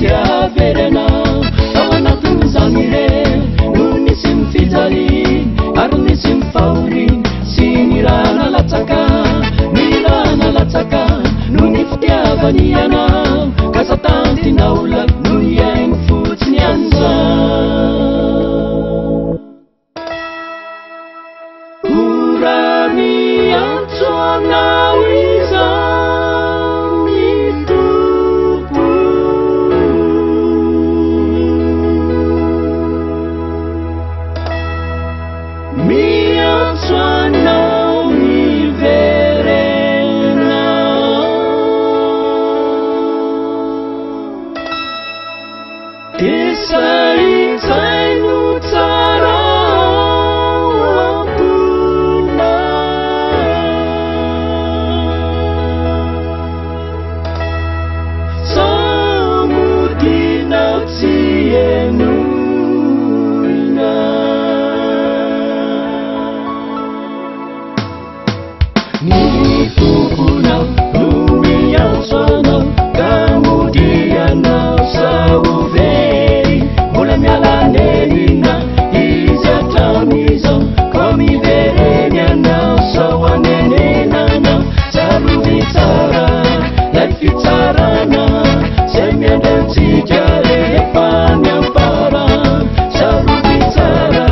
tiaverana ao anatin'izany re no nisy mifijaly ary nisy mifahory sy ny raha nalatsaka no ny fitiavany ianao ka satantina olona no iainy fotsiny an'izao ora miantso anao izao ny tompo miantso anao miverena isaizay no tsara ampona samodinao tsy enona ny tomponao no miantso anao ka modianao sao very mbola mialanenina izy atramizao ko mivereny anao sao anenenanao tsarory tsara lay fitsarana zay miandratsika rehefa miampara tsarory tsara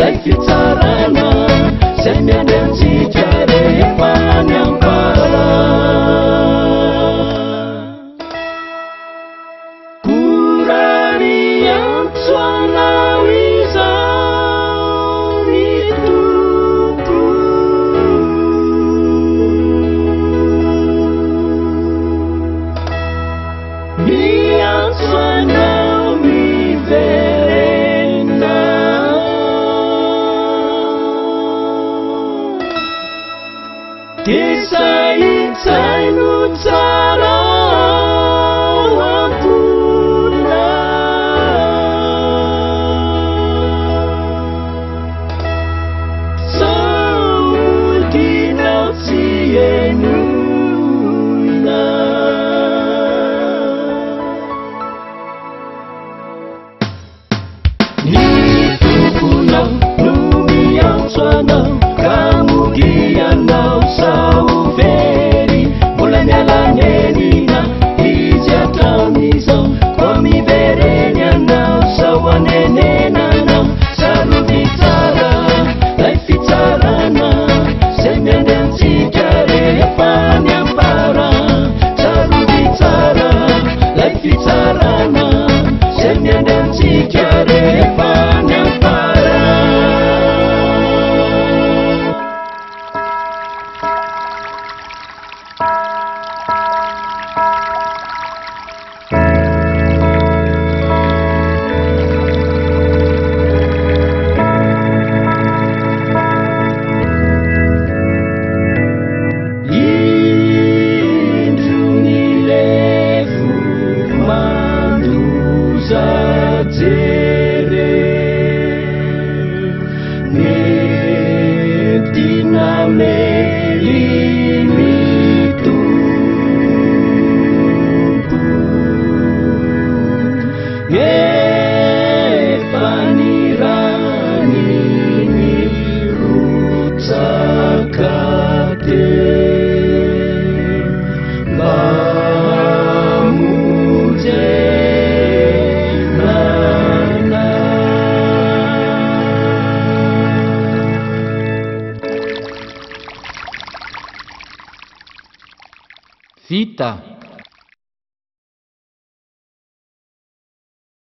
lay fitsarana zay miandratsika rehefa miampara miantso anao izao ny tompo miantso anao miverena isaitsay no tsara Vita.